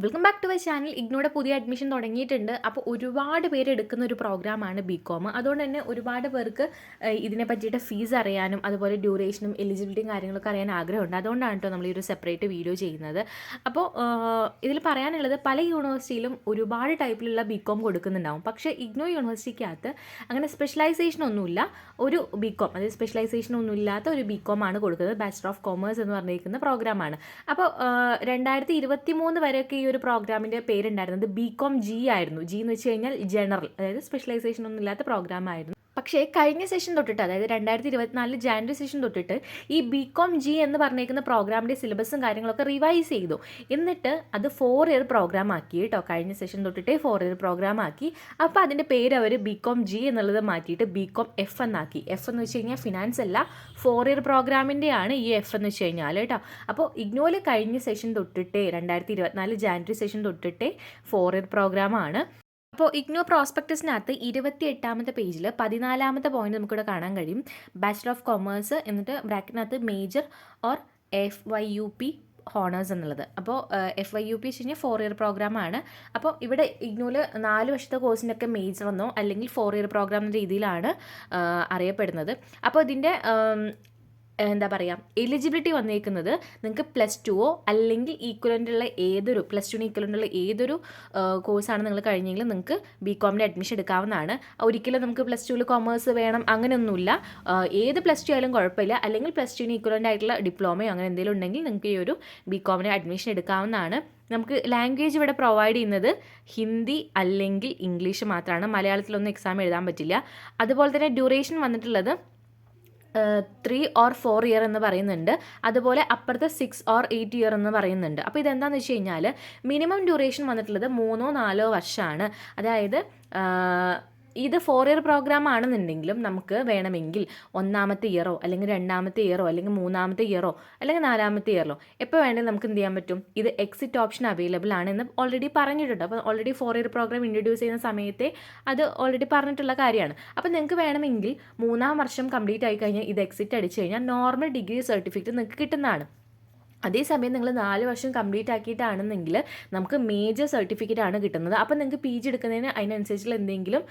Welcome back to my channel. ഇഗ്നോയുടെ പുതിയ admission തുടങ്ങിയിട്ടുണ്ട്. അപ്പോൾ ഒരുപാട് പേര് എടുക്കുന്ന ഒരു പ്രോഗ്രാമാണ് ബികോം. അതുകൊണ്ട് തന്നെ ഒരുപാട് പേർക്ക് ഇതിനെ പറ്റിയിട്ട് ഫീസ് അറിയാനും അതുപോലെ ഡ്യൂറേഷനും എലിജിബിലിറ്റിയും കാര്യങ്ങളൊക്കെ അറിയാൻ ആഗ്രഹമുണ്ട്. അതുകൊണ്ടാണ് കേട്ടോ നമ്മൾ ഈ ഒരു സെപ്പറേറ്റ് വീഡിയോ ചെയ്യുന്നത്. അപ്പോൾ ഇതിൽ പറയാനുള്ളത് പല യൂണിവേഴ്സിറ്റിയിലും ഒരുപാട് ടൈപ്പിലുള്ള ബികോം കൊടുക്കുന്നുണ്ടാവും. പക്ഷേ ഇഗ്നോ യൂണിവേഴ്സിറ്റിക്കകത്ത് അങ്ങനെ സ്പെഷ്യലൈസേഷൻ ഒന്നുമില്ല. ഒരു ബികോം, അതായത് സ്പെഷ്യലൈസേഷൻ ഒന്നും ഇല്ലാത്ത ഒരു ബികോം ആണ് കൊടുക്കുന്നത്. ബാച്ചലർ ഓഫ് കോമേഴ്സ് എന്ന് പറഞ്ഞിരിക്കുന്ന പ്രോഗ്രാമാണ്. അപ്പോൾ 2023 വരെയൊക്കെ ഈ ഒരു പ്രോഗ്രാമിൻ്റെ പേരുണ്ടായിരുന്നത് ബികോം ജി ആയിരുന്നു. ജി എന്ന് വെച്ച് കഴിഞ്ഞാൽ ജനറൽ, അതായത് സ്പെഷ്യലൈസേഷൻ ഒന്നും ഇല്ലാത്ത പ്രോഗ്രാം ആയിരുന്നു. പക്ഷേ കഴിഞ്ഞ സെഷൻ തൊട്ടിട്ട്, അതായത് 2024 ജാനുവരി സെഷൻ തൊട്ടിട്ട് ഈ ബികോം ജി എന്ന് പറഞ്ഞേക്കുന്ന പ്രോഗ്രാമിൻ്റെ സിലബസും കാര്യങ്ങളൊക്കെ റിവൈസ് ചെയ്തു. എന്നിട്ട് അത് 4 ഇയർ പ്രോഗ്രാം ആക്കി കേട്ടോ. കഴിഞ്ഞ സെഷൻ തൊട്ടിട്ടേ 4 ഇയർ പ്രോഗ്രാം ആക്കി. അപ്പോൾ അതിൻ്റെ പേര് അവർ ബികോം ജി എന്നുള്ളത് മാറ്റിയിട്ട് ബികോം എഫ് എന്നാക്കി. എഫ് എന്ന് വെച്ച് കഴിഞ്ഞാൽ ഫിനാൻസ് അല്ല, 4 ഇയർ പ്രോഗ്രാമിൻ്റെയാണ് ഈ എഫ് എന്ന് വെച്ച് കഴിഞ്ഞാൽ കേട്ടോ. അപ്പോൾ ഇഗ്നോയിൽ കഴിഞ്ഞ സെഷൻ തൊട്ടിട്ടേ 2024 ജാനുവരി സെഷൻ തൊട്ടിട്ടേ 4 ഇയർ പ്രോഗ്രാമാണ്. അപ്പോൾ ഇഗ്നോ പ്രോസ്പെക്ടസിനകത്ത് 28ാമത്തെ പേജിൽ 14ാമത്തെ പോയിന്റ് നമുക്കിവിടെ കാണാൻ കഴിയും. ബാച്ചലർ ഓഫ് കൊമേഴ്സ് എന്നിട്ട് ബ്രാക്കറ്റിനകത്ത് മേജർ ഓർ FYUP ഹോണേഴ്സ് എന്നുള്ളത്. അപ്പോൾ FYUP വെച്ച് കഴിഞ്ഞാൽ 4 ഇയർ പ്രോഗ്രാമാണ്. അപ്പോൾ ഇവിടെ ഇഗ്നോയിൽ 4 വർഷത്തെ കോഴ്സിനൊക്കെ മേജർ എന്നോ അല്ലെങ്കിൽ 4 ഇയർ പ്രോഗ്രാം എന്ന രീതിയിലാണ് അറിയപ്പെടുന്നത്. അപ്പോൾ ഇതിൻ്റെ എന്താ പറയുക, എലിജിബിലിറ്റി വന്നേക്കുന്നത് നിങ്ങൾക്ക് +2 അല്ലെങ്കിൽ ഈക്വലൻ്റുള്ള ഏതൊരു +2 ഈക്വലൻ്റുള്ള ഏതൊരു കോഴ്സാണ് നിങ്ങൾ കഴിഞ്ഞെങ്കിൽ നിങ്ങൾക്ക് ബികോമിൻ്റെ അഡ്മിഷൻ എടുക്കാവുന്നതാണ്. ഒരിക്കലും നമുക്ക് +2 കൊമേഴ്സ് വേണം അങ്ങനെയൊന്നുമില്ല. ഏത് +2 ആയാലും കുഴപ്പമില്ല. അല്ലെങ്കിൽ +2 ഈക്വലൻ്റ് ആയിട്ടുള്ള ഡിപ്ലോമയോ അങ്ങനെ എന്തെങ്കിലും ഉണ്ടെങ്കിൽ നിങ്ങൾക്ക് ഈ ഒരു ബികോമിൻ്റെ അഡ്മിഷൻ എടുക്കാവുന്നതാണ്. നമുക്ക് ലാംഗ്വേജ് ഇവിടെ പ്രൊവൈഡ് ചെയ്യുന്നത് ഹിന്ദി അല്ലെങ്കിൽ ഇംഗ്ലീഷ് മാത്രമാണ്. മലയാളത്തിലൊന്നും എക്സാം എഴുതാൻ പറ്റില്ല. അതുപോലെ തന്നെ ഡ്യൂറേഷൻ വന്നിട്ടുള്ളത് 3 or 4 ഇയർ എന്ന് പറയുന്നുണ്ട്. അതുപോലെ അപ്പുറത്തെ 6 or 8 ഇയർ എന്ന് പറയുന്നുണ്ട്. അപ്പോൾ ഇതെന്താണെന്ന് വെച്ച് കഴിഞ്ഞാൽ മിനിമം ഡ്യൂറേഷൻ വന്നിട്ടുള്ളത് 3-4 വർഷമാണ്. അതായത് ഇത് 4 ഇയർ പ്രോഗ്രാം ആണെന്നുണ്ടെങ്കിലും നമുക്ക് വേണമെങ്കിൽ 1ാമത്തെ ഇയറോ അല്ലെങ്കിൽ 2ാമത്തെ ഇയറോ അല്ലെങ്കിൽ 3ാമത്തെ ഇയറോ അല്ലെങ്കിൽ 4ാമത്തെ ഇയറിലോ എപ്പോൾ വേണമെങ്കിലും നമുക്ക് എന്ത് ചെയ്യാൻ പറ്റും. ഇത് എക്സിറ്റ് ഓപ്ഷൻ അവൈലബിൾ ആണ് എന്ന് ഓൾറെഡി പറഞ്ഞിട്ടുണ്ട്. അപ്പോൾ ഓൾറെഡി 4 ഇയർ പ്രോഗ്രാം ഇൻട്രൊഡ്യൂസ് ചെയ്യുന്ന സമയത്തെ അത് ഓൾറെഡി പറഞ്ഞിട്ടുള്ള കാര്യമാണ്. അപ്പോൾ നിങ്ങൾക്ക് വേണമെങ്കിൽ 3ാം വർഷം കംപ്ലീറ്റ് ആയി കഴിഞ്ഞാൽ ഇത് എക്സിറ്റ് അടിച്ചു കഴിഞ്ഞാൽ നോർമൽ ഡിഗ്രി സർട്ടിഫിക്കറ്റ് നിങ്ങൾക്ക് കിട്ടുന്നതാണ്. അതേസമയം നിങ്ങൾ 4 വർഷം കംപ്ലീറ്റ് ആക്കിയിട്ടാണെന്നെങ്കിൽ നമുക്ക് മേജർ സർട്ടിഫിക്കറ്റ് ആണ് കിട്ടുന്നത്. അപ്പോൾ നിങ്ങൾക്ക് PG എടുക്കുന്നതിന് അതിനനുസരിച്ചുള്ള എന്തെങ്കിലും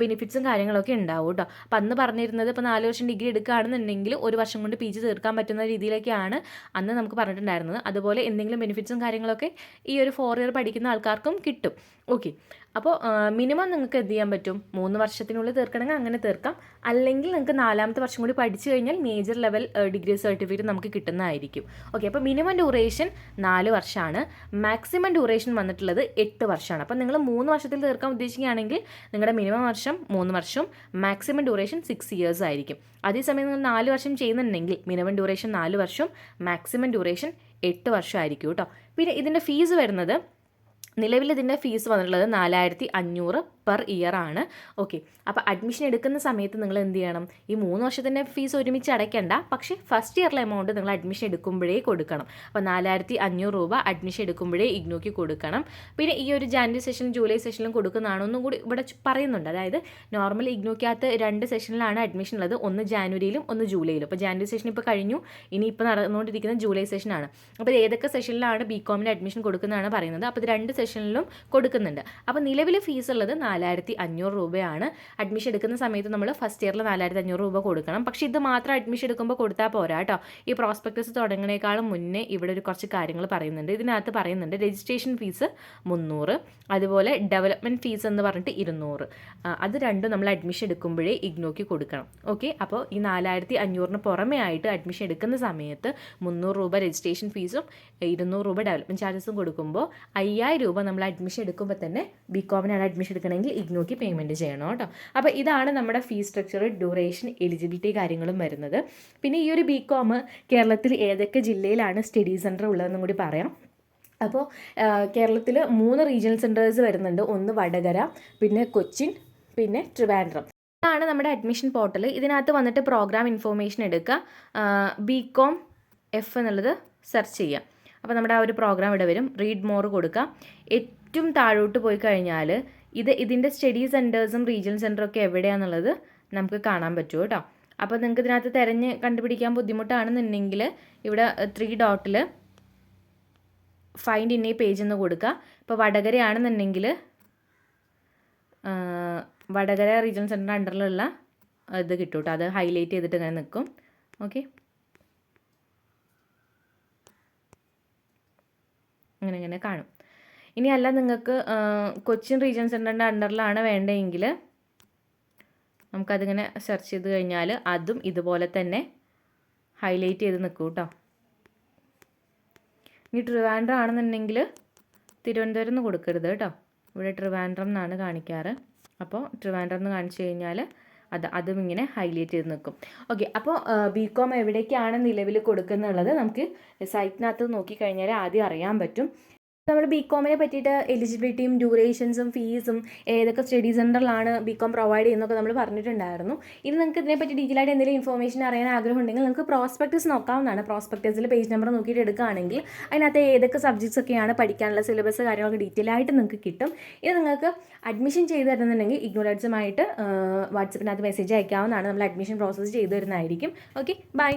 ബെനിഫിറ്റ്സും കാര്യങ്ങളൊക്കെ ഉണ്ടാവും കേട്ടോ. അപ്പോൾ അന്ന് പറഞ്ഞിരുന്നത് ഇപ്പോൾ 4 വർഷം ഡിഗ്രി എടുക്കുകയാണെന്നുണ്ടെങ്കിൽ 1 വർഷം കൊണ്ട് PG തീർക്കാൻ പറ്റുന്ന രീതിയിലേക്കാണ് അന്ന് നമുക്ക് പറഞ്ഞിട്ടുണ്ടായിരുന്നത്. അതുപോലെ എന്തെങ്കിലും ബെനിഫിറ്റ്സും കാര്യങ്ങളൊക്കെ ഈ ഒരു 4 ഇയർ പഠിക്കുന്ന ആൾക്കാർക്കും കിട്ടും. ഓക്കെ, അപ്പോൾ മിനിമം നിങ്ങൾക്ക് എന്ത് ചെയ്യാൻ പറ്റും, 3 വർഷത്തിനുള്ളിൽ തീർക്കണമെങ്കിൽ അങ്ങനെ തീർക്കാം. അല്ലെങ്കിൽ നിങ്ങൾക്ക് 4ാമത്തെ വർഷം കൂടി പഠിച്ചു കഴിഞ്ഞാൽ മേജർ ലെവൽ ഡിഗ്രി സർട്ടിഫിക്കറ്റ് നമുക്ക് കിട്ടുന്നതായിരിക്കും. ഓക്കെ, അപ്പോൾ മിനിമം ഡ്യൂറേഷൻ 4 വർഷമാണ്. മാക്സിമം ഡ്യൂറേഷൻ വന്നിട്ടുള്ളത് 8 വർഷമാണ്. അപ്പോൾ നിങ്ങൾ 3 വർഷത്തിൽ തീർക്കാൻ ഉദ്ദേശിക്കുകയാണെങ്കിൽ നിങ്ങളുടെ മിനിമം വർഷം 3 വർഷം, മാക്സിമം ഡ്യൂറേഷൻ 6 ഇയേഴ്സ് ആയിരിക്കും. അതേസമയം നിങ്ങൾ 4 വർഷം ചെയ്യുന്നുണ്ടെങ്കിൽ മിനിമം ഡ്യൂറേഷൻ 4 വർഷം, മാക്സിമം ഡ്യൂറേഷൻ 8 വർഷമായിരിക്കും കേട്ടോ. പിന്നെ ഇതിൻ്റെ ഫീസ് വരുന്നത്, നിലവിൽ ഇതിൻ്റെ ഫീസ് വന്നിട്ടുള്ളത് 4500 പെർ ഇയർ ആണ്. ഓക്കെ, അപ്പോൾ അഡ്മിഷൻ എടുക്കുന്ന സമയത്ത് നിങ്ങൾ എന്ത് ചെയ്യണം, ഈ 3 വർഷത്തിൻ്റെ ഫീസ് ഒരുമിച്ച് അടയ്ക്കേണ്ട. പക്ഷേ ഫസ്റ്റ് ഇയറിലെ എമൗണ്ട് നിങ്ങൾ അഡ്മിഷൻ എടുക്കുമ്പോഴേ കൊടുക്കണം. അപ്പോൾ 4500 രൂപ അഡ്മിഷൻ എടുക്കുമ്പോഴേ ഇഗ്നോയ്ക്ക് കൊടുക്കണം. പിന്നെ ഈ ഒരു ജാനുവരി സെഷനിലും ജൂലൈ സെഷനിലും കൊടുക്കുന്നതാണ് ഒന്നും കൂടി ഇവിടെ പറയുന്നുണ്ട്. അതായത് നോർമൽ ഇഗ്നോയ്ക്കകത്ത് 2 സെഷനിലാണ് അഡ്മിഷൻ ഉള്ളത്, ഒന്ന് ജാനുവരിയിലും ഒന്ന് ജൂലൈയിലും. അപ്പോൾ ജാനുവരി സെഷൻ ഇപ്പോൾ കഴിഞ്ഞു, ഇനി ഇപ്പോൾ നടന്നുകൊണ്ടിരിക്കുന്ന ജൂലൈ സെഷനാണ്. അപ്പോൾ ഏതൊക്കെ സെഷനിലാണ് ബികോമിൻ്റെ അഡ്മിഷൻ കൊടുക്കുന്നതാണ് പറയുന്നത്. അപ്പോൾ ഇത് 2 സെഷനിലും കൊടുക്കുന്നുണ്ട്. അപ്പോൾ നിലവിൽ ഫീസ് ഉള്ളത് 4500 രൂപയാണ്. അഡ്മിഷൻ എടുക്കുന്ന സമയത്ത് നമ്മൾ ഫസ്റ്റ് ഇയറിൽ 4500 രൂപ കൊടുക്കണം. പക്ഷേ ഇത് മാത്രം അഡ്മിഷൻ എടുക്കുമ്പോൾ കൊടുത്താൽ പോരാ കേട്ടോ. ഈ പ്രോസ്പെക്ടസ് തുടങ്ങുന്നതിനേക്കാളും മുന്നേ ഇവിടെ ഒരു കുറച്ച് കാര്യങ്ങൾ പറയുന്നുണ്ട്. ഇതിനകത്ത് പറയുന്നുണ്ട് രജിസ്ട്രേഷൻ ഫീസ് 300, അതുപോലെ ഡെവലപ്മെൻറ്റ് ഫീസ് എന്ന് പറഞ്ഞിട്ട് 200. അത് രണ്ടും നമ്മൾ അഡ്മിഷൻ എടുക്കുമ്പോഴേ ഇഗ്നോയ്ക്ക് കൊടുക്കണം. ഓക്കെ, അപ്പോൾ ഈ 4500 പുറമേ ആയിട്ട് അഡ്മിഷൻ എടുക്കുന്ന സമയത്ത് 300 രൂപ രജിസ്ട്രേഷൻ ഫീസും 200 രൂപ ഡെവലപ്മെൻറ്റ് ചാർജസും കൊടുക്കുമ്പോൾ 5000 രൂപ നമ്മൾ അഡ്മിഷൻ എടുക്കുമ്പോൾ തന്നെ ബികോമിനാണ് അഡ്മിഷൻ എടുക്കണമെങ്കിൽ ഇഗ്നോയ്ക്ക് പേയ്മെൻറ്റ് ചെയ്യണം കേട്ടോ. അപ്പോൾ ഇതാണ് നമ്മുടെ ഫീസ് സ്ട്രക്ചർ, ഡ്യൂറേഷൻ, എലിജിബിലിറ്റി കാര്യങ്ങളും വരുന്നത്. പിന്നെ ഈ ഒരു ബികോം കേരളത്തിൽ ഏതൊക്കെ ജില്ലയിലാണ് സ്റ്റഡി സെൻറ്റർ ഉള്ളതെന്നും കൂടി പറയാം. അപ്പോൾ കേരളത്തിൽ 3 റീജിയണൽ സെൻറ്റേഴ്സ് വരുന്നുണ്ട്. ഒന്ന് വടകര, പിന്നെ കൊച്ചിൻ, പിന്നെ ട്രിവാൻഡ്രം. ഇതാണ് നമ്മുടെ അഡ്മിഷൻ പോർട്ടൽ. ഇതിനകത്ത് വന്നിട്ട് പ്രോഗ്രാം ഇൻഫോർമേഷൻ എടുക്കുക, ബികോം എഫ് എന്നുള്ളത് സെർച്ച് ചെയ്യുക. അപ്പോൾ നമ്മുടെ ആ ഒരു പ്രോഗ്രാം ഇവിടെ വരും. റീഡ് മോർ കൊടുക്കുക. ഏറ്റവും താഴോട്ട് പോയി കഴിഞ്ഞാൽ ഇതിൻ്റെ സ്റ്റഡി സെൻറ്റേഴ്സും റീജിയണൽ സെൻറ്ററും ഒക്കെ എവിടെയാണെന്നുള്ളത് നമുക്ക് കാണാൻ പറ്റും കേട്ടോ. അപ്പോൾ നിങ്ങൾക്ക് ഇതിനകത്ത് തിരഞ്ഞ് കണ്ടുപിടിക്കാൻ ബുദ്ധിമുട്ടാണെന്നുണ്ടെങ്കിൽ ഇവിടെ 3 ഡോട്ടിൽ ഫൈൻഡ് ഇൻ എ പേജ് എന്ന് കൊടുക്കുക. ഇപ്പോൾ വടകരയാണെന്നുണ്ടെങ്കിൽ വടകര റീജിയണൽ സെൻറ്ററിൻ്റെ അണ്ടറിലുള്ള ഇത് കിട്ടും കേട്ടോ. അത് ഹൈലൈറ്റ് ചെയ്തിട്ട് ഇങ്ങനെ നിൽക്കും. ഓക്കെ, ഇങ്ങനെ കാണും. ഇനി അല്ല നിങ്ങൾക്ക് കൊച്ചിൻ റീജിയണൽ സെൻറ്ററിൻ്റെ അണ്ടറിലാണ് വേണ്ടതെങ്കിൽ നമുക്കതിങ്ങനെ സെർച്ച് ചെയ്ത് കഴിഞ്ഞാൽ അതും ഇതുപോലെ തന്നെ ഹൈലൈറ്റ് ചെയ്ത് നിൽക്കും കേട്ടോ. ഇനി ട്രിവാൻഡ്രം ആണെന്നുണ്ടെങ്കിൽ തിരുവനന്തപുരം എന്ന് കൊടുക്കരുത് കേട്ടോ. ഇവിടെ ട്രിവാൻഡ്രം എന്നാണ് കാണിക്കാറ്. അപ്പോൾ ട്രിവാൻഡ്രം എന്ന് കാണിച്ചു കഴിഞ്ഞാൽ അതും ഇങ്ങനെ ഹൈലൈറ്റ് ചെയ്ത് നിൽക്കും. ഓക്കെ, അപ്പോൾ ബികോം എവിടേക്കാണ് നിലവിൽ കൊടുക്കുന്നുള്ളത് നമുക്ക് സൈറ്റിനകത്ത് നോക്കിക്കഴിഞ്ഞാൽ ആദ്യം അറിയാൻ പറ്റും. നമ്മൾ ബികോമിനെ പറ്റിയിട്ട് എലിജിബിലിറ്റിയും ഡ്യൂറേഷൻസും ഫീസും ഏതൊക്കെ സ്റ്റഡി സെൻറ്ററിലാണ് ബികോം പ്രൊവൈഡ് ചെയ്യുന്നതൊക്കെ നമ്മൾ പറഞ്ഞിട്ടുണ്ടായിരുന്നു. ഇനി നിങ്ങൾക്ക് ഇതിനെപ്പറ്റി ഡീറ്റെയിൽ ആയിട്ട് എന്തെങ്കിലും ഇൻഫോർമേഷൻ അറിയാൻ ആഗ്രഹം ഉണ്ടെങ്കിൽ നിങ്ങൾക്ക് പ്രോസ്പെക്ടസ് നോക്കാവുന്നതാണ്. പ്രോസ്പെക്ടസിൽ പേജ് നമ്പർ നോക്കിയിട്ട് എടുക്കുകയാണെങ്കിൽ അതിനകത്ത് ഏതൊക്കെ സബ്ജക്ട്സ് ഒക്കെയാണ് പഠിക്കാനുള്ള സിലബസ് കാര്യങ്ങളൊക്കെ ഡീറ്റെയിൽ ആയിട്ട് നിങ്ങൾക്ക് കിട്ടും. ഇത് നിങ്ങൾക്ക് അഡ്മിഷൻ ചെയ്ത് തരുന്നുണ്ടെങ്കിൽ ഇഗ്നോലഡ്സുമായിട്ട് വാട്സപ്പിനകത്ത് മെസ്സേജ് അയക്കാവുന്നതാണ്. നമ്മൾ അഡ്മിഷൻ പ്രോസസ്സ് ചെയ്ത് തരുന്നതായിരിക്കും. Okay, by.